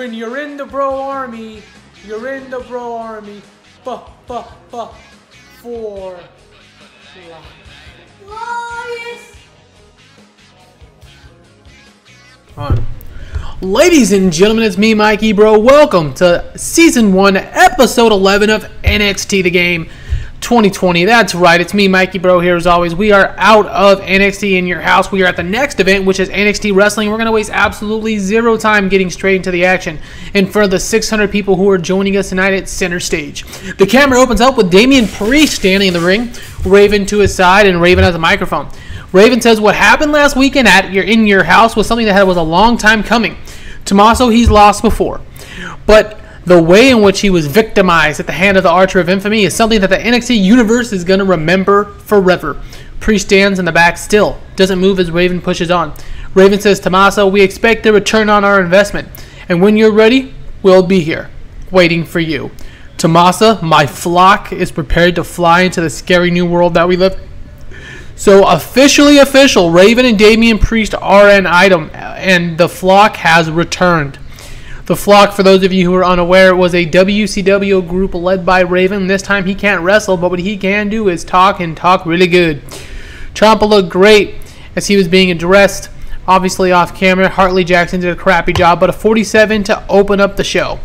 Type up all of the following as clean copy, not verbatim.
When you're in the bro army, you're in the bro army. For life. On. Ladies and gentlemen, it's me, Mikey Bro. Welcome to Season 1, Episode 11 of NXT The Game 2020. That's right, it's me, Mikey Bro, here as always. We are out of NXT in your house. We are at the next event, which is NXT Wrestling. We're going to waste absolutely zero time getting straight into the action in front of the 600 people who are joining us tonight at center stage. The camera opens up with Damian Priest standing in the ring, Raven to his side, and Raven has a microphone. Raven says what happened last weekend at In Your House was something that was a long time coming. Tommaso, he's lost before, but the way in which he was victimized at the hand of the Archer of Infamy is something that the NXT universe is going to remember forever. Priest stands in the back still, doesn't move as Raven pushes on. Raven says, Tommaso, we expect a return on our investment, and when you're ready, we'll be here, waiting for you. Tommaso, my flock is prepared to fly into the scary new world that we live in. So officially official, Raven and Damian Priest are an item, and the flock has returned. The Flock, for those of you who are unaware, was a WCW group led by Raven. This time he can't wrestle, but what he can do is talk, and talk really good. Ciampa looked great as he was being addressed, obviously off camera. Hartley Jackson did a crappy job, but a 47 to open up the show.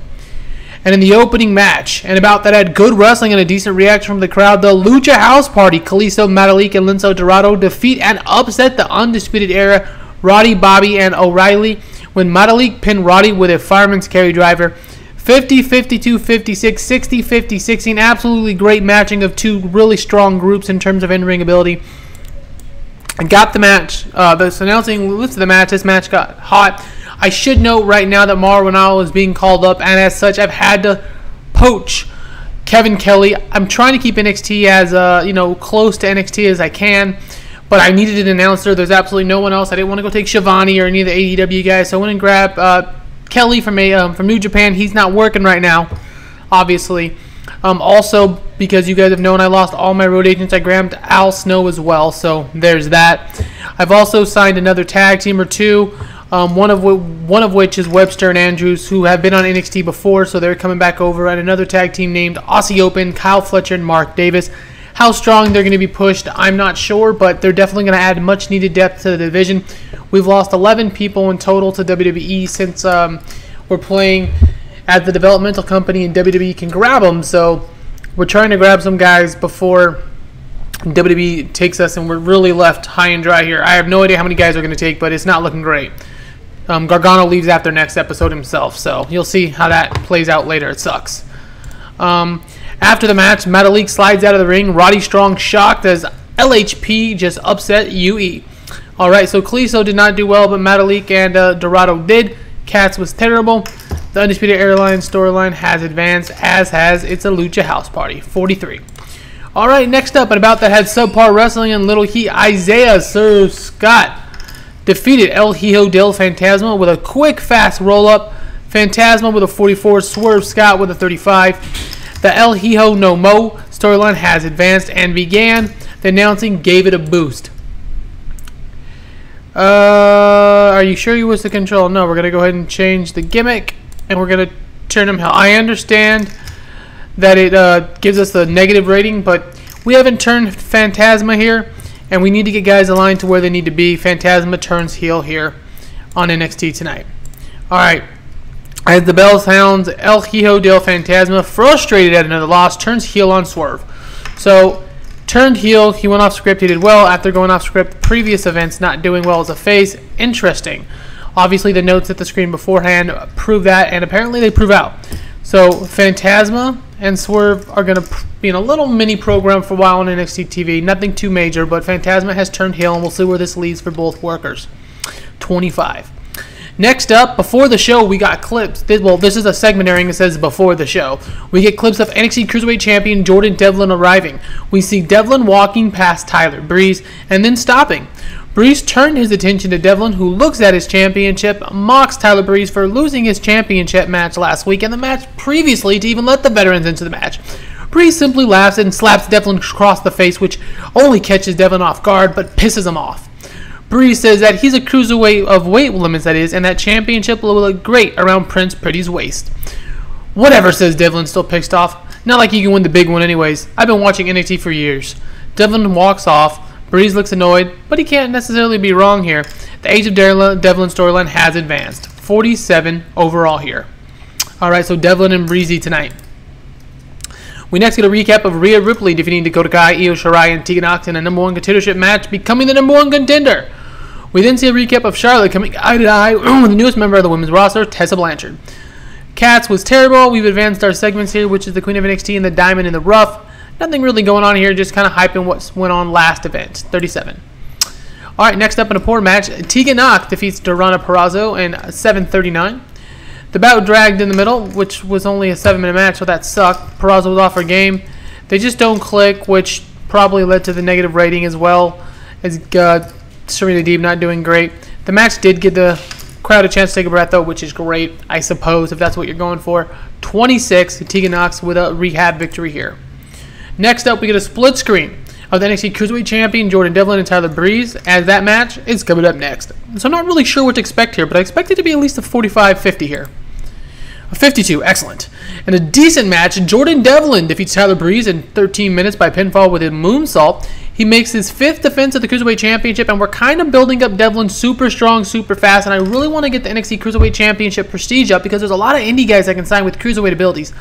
And in the opening match, and about that had good wrestling and a decent reaction from the crowd, the Lucha House Party, Kalisto, Metalik, and Lince Dorado defeat and upset the Undisputed Era, Roddy, Bobby, and O'Reilly, when Metalik pinned Roddy with a fireman's carry driver. 50, 52, 56, 60, 50, 16. Absolutely great matching of two really strong groups in terms of in-ring ability. And got the match. This announcing lifted the match. This match got hot. I should note right now that Mauro Ranallo is being called up, and as such, I've had to poach Kevin Kelly. I'm trying to keep NXT as close to NXT as I can. But I needed an announcer. There's absolutely no one else. I didn't want to go take Shivani or any of the AEW guys, so I went and grabbed Kelly from New Japan. He's not working right now, obviously. Also, because you guys have known I lost all my road agents, I grabbed Al Snow as well, so there's that. I've also signed another tag team or two, one of which is Webster and Andrews, who have been on NXT before, so they're coming back over, and another tag team named Aussie Open, Kyle Fletcher and Mark Davis. How strong they're going to be pushed, I'm not sure, but they're definitely going to add much needed depth to the division. We've lost 11 people in total to WWE since we're playing at the developmental company and WWE can grab them. So we're trying to grab some guys before WWE takes us, and we're really left high and dry here. I have no idea how many guys are going to take, but it's not looking great. Gargano leaves after next episode himself, so you'll see how that plays out later. It sucks. After the match, Metalik slides out of the ring. Roddy Strong shocked as LHP just upset UE. Alright, so Kalisto did not do well, but Metalik and Dorado did. Katz was terrible. The Undisputed Airline storyline has advanced, as has It's a Lucha House Party. 43. Alright, next up, and about that had Subpar Wrestling and Little Heat. Isaiah Sir Scott defeated El Hijo del Fantasma with a quick, fast roll-up. Fantasma with a 44. Swerve Scott with a 35. The El Hijo No Mo storyline has advanced and began. The announcing gave it a boost. Are you sure you wish to control? No, we're going to go ahead and change the gimmick, and we're going to turn him hell. I understand that it gives us the negative rating, but we haven't turned Phantasma here, and we need to get guys aligned to where they need to be. Phantasma turns heel here on NXT tonight. Alright. As the bell sounds, El Hijo del Fantasma, frustrated at another loss, turns heel on Swerve. So, turned heel, he went off script, he did well after going off script. Previous events not doing well as a face. Interesting. Obviously, the notes at the screen beforehand prove that, and apparently they prove out. So, Phantasma and Swerve are going to be in a little mini program for a while on NXT TV. Nothing too major, but Phantasma has turned heel, and we'll see where this leads for both workers. 25. Next up, before the show, we got clips. This is a segment airing that says before the show. We get clips of NXT Cruiserweight Champion Jordan Devlin arriving. We see Devlin walking past Tyler Breeze and then stopping. Breeze turned his attention to Devlin, who looks at his championship, mocks Tyler Breeze for losing his championship match last week and the match previously to even let the veterans into the match. Breeze simply laughs and slaps Devlin across the face, which only catches Devlin off guard but pisses him off. Breeze says that he's a cruiserweight of weight limits, that is, and that championship will look great around Prince Pretty's waist. Whatever, says Devlin, still pissed off. Not like you can win the big one anyways. I've been watching NXT for years. Devlin walks off. Breeze looks annoyed, but he can't necessarily be wrong here. The Age of Devlin storyline has advanced. 47 overall here. Alright, so Devlin and Breezy tonight. We next get a recap of Rhea Ripley defeating Dakota Kai, Io Shirai, and Tegan Nox in a #1 contendership match, becoming the #1 contender. We then see a recap of Charlotte coming eye to eye with the newest member of the women's roster, Tessa Blanchard. Cats was terrible. We've advanced our segments here, which is the Queen of NXT and the Diamond in the Rough. Nothing really going on here, just kind of hyping what went on last event. 37. Alright, next up in a poor match, Tegan Nox defeats Dorana Purrazzo in 7:39. The bout dragged in the middle, which was only a 7-minute match, so that sucked. Purrazzo was off her game. They just don't click, which probably led to the negative rating as well, as Serena Deeb not doing great. The match did give the crowd a chance to take a breath, though, which is great, I suppose, if that's what you're going for. 26, Tegan Nox with a rehab victory here. Next up, we get a split screen of the NXT Cruiserweight Champion Jordan Devlin and Tyler Breeze, as that match is coming up next. So I'm not really sure what to expect here, but I expect it to be at least a 45-50 here. A 52, excellent. In a decent match, Jordan Devlin defeats Tyler Breeze in 13 minutes by pinfall with a moonsault. He makes his 5th defense of the Cruiserweight Championship, and we're kind of building up Devlin super strong, super fast, and I really want to get the NXT Cruiserweight Championship prestige up because there's a lot of indie guys I can sign with Cruiserweight abilities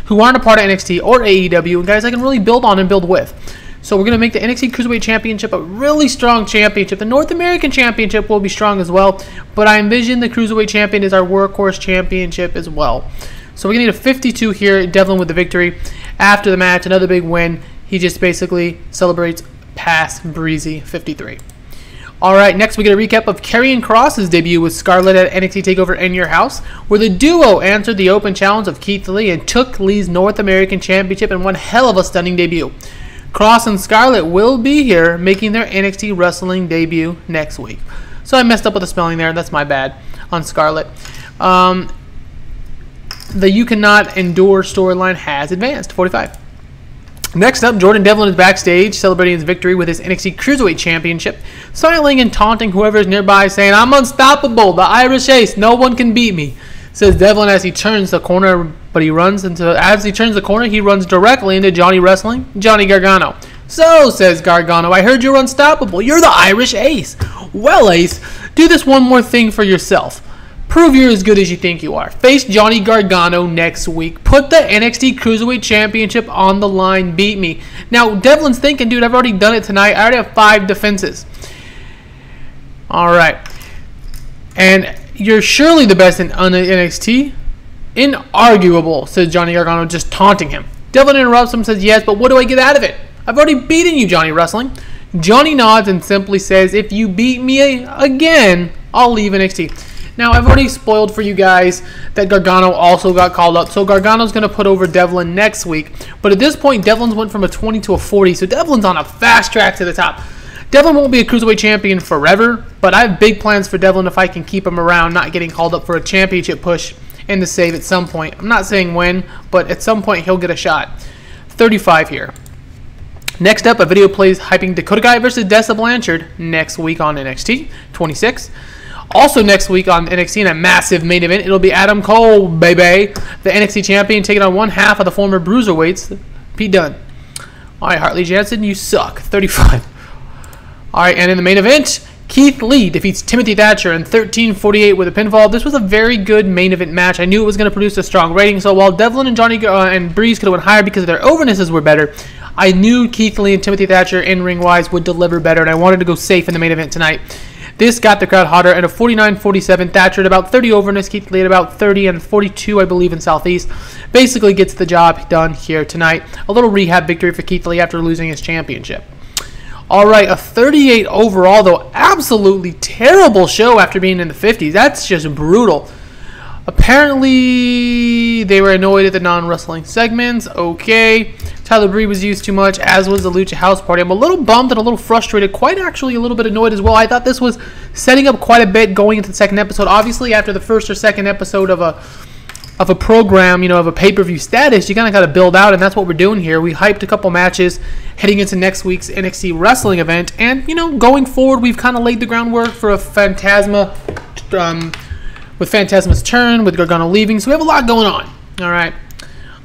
who aren't a part of NXT or AEW, and guys I can really build on and build with. So we're going to make the NXT Cruiserweight Championship a really strong championship. The North American Championship will be strong as well, but I envision the Cruiserweight Champion is our workhorse championship as well. So we're going to need a 52 here, Devlin with the victory. After the match, another big win. He just basically celebrates past Breezy, 53. Alright, next we get a recap of Karrion Kross's debut with Scarlett at NXT TakeOver In Your House, where the duo answered the open challenge of Keith Lee and took Lee's North American Championship in one hell of a stunning debut. Kross and Scarlett will be here, making their NXT wrestling debut next week. So I messed up with the spelling there. That's my bad on Scarlett. The You Cannot Endure storyline has advanced. 45. Next up, Jordan Devlin is backstage celebrating his victory with his NXT Cruiserweight Championship, smiling and taunting whoever is nearby, saying, "I'm unstoppable, the Irish Ace, no one can beat me," says Devlin as he turns the corner, but as he turns the corner, he runs directly into Johnny Gargano. "So," says Gargano, "I heard you're unstoppable. You're the Irish Ace. Well, Ace, do this one more thing for yourself. Prove you're as good as you think you are. Face Johnny Gargano next week. Put the NXT Cruiserweight Championship on the line. Beat me." Now, Devlin's thinking, dude, I've already done it tonight. I already have 5 defenses. Alright. And you're surely the best in NXT. Inarguable, says Johnny Gargano, just taunting him. Devlin interrupts him, says, "Yes, but what do I get out of it? I've already beaten you, Johnny Wrestling." Johnny nods and simply says, "If you beat me again, I'll leave NXT." Now, I've already spoiled for you guys that Gargano also got called up, so Gargano's going to put over Devlin next week. But at this point, Devlin's went from a 20 to a 40, so Devlin's on a fast track to the top. Devlin won't be a Cruiserweight Champion forever, but I have big plans for Devlin if I can keep him around, not getting called up for a championship push and the save at some point. I'm not saying when, but at some point he'll get a shot. 35 here. Next up, a video plays hyping Dakota Kai versus Tessa Blanchard next week on NXT. 26. Also next week on NXT in a massive main event, it'll be Adam Cole, baby, the NXT champion, taking on one half of the former Bruiserweights, Pete Dunne. Alright, Hartley Jansen, you suck. 35. Alright, and in the main event, Keith Lee defeats Timothy Thatcher in 13:48 with a pinfall. This was a very good main event match. I knew it was going to produce a strong rating, so while Devlin and Johnny and Breeze could have went higher because their overnesses were better, I knew Keith Lee and Timothy Thatcher in-ring wise would deliver better, and I wanted to go safe in the main event tonight. This got the crowd hotter at a 49-47. Thatcher at about 30 overness, Keith Lee at about 30 and 42, I believe, in Southeast. Basically gets the job done here tonight. A little rehab victory for Keith Lee after losing his championship. Alright, a 38 overall, though. Absolutely terrible show after being in the 50s. That's just brutal. Apparently, they were annoyed at the non-wrestling segments. Okay. Tyler Breeze was used too much, as was the Lucha House Party. I'm a little bummed and a little frustrated, quite actually a little bit annoyed as well. I thought this was setting up quite a bit going into the second episode. Obviously, after the first or second episode of a of a program, of a pay-per-view status, you kind of got to build out, and that's what we're doing here. We hyped a couple matches heading into next week's NXT wrestling event, and going forward, we've kind of laid the groundwork for a Phantasma, with Phantasma's turn, with Gargano leaving, so we have a lot going on. All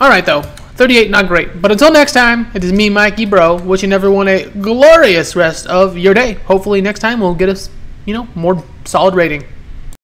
right, though. 38, not great. But until next time, it is me, Mikey Bro, wishing everyone a glorious rest of your day. Hopefully next time we'll get us, more solid rating.